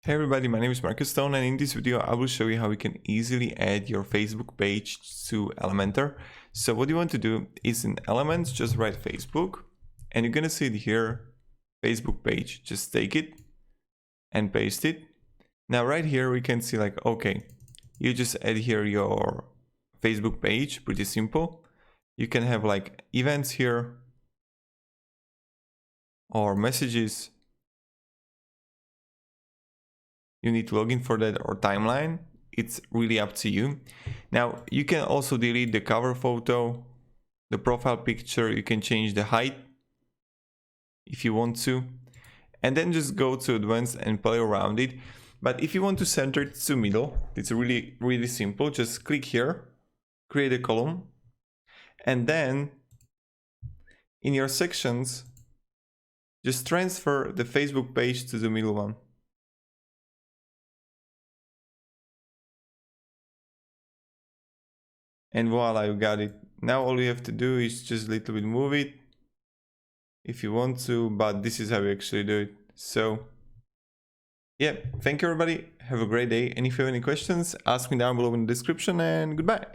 Hey everybody, my name is Marcus Stone, and in this video I will show you how you can easily add your Facebook page to Elementor. So what you want to do is in Elements, just write Facebook, and you're gonna see it here, Facebook page. Just take it and paste it. Now right here we can see like, okay, you just add here your Facebook page, pretty simple. You can have like events here or messages. You need to log in for that, or timeline. It's really up to you. Now you can also delete the cover photo, the profile picture. You can change the height if you want to, and then just go to advanced and play around it. But if you want to center it to middle, it's really simple. Just click here, create a column, and then in your sections just transfer the Facebook page to the middle one. And voila, you got it. Now all you have to do is just a little bit move it if you want to, but this is how you actually do it. So yeah, thank you everybody, have a great day, and if you have any questions, ask me down below in the description, and goodbye.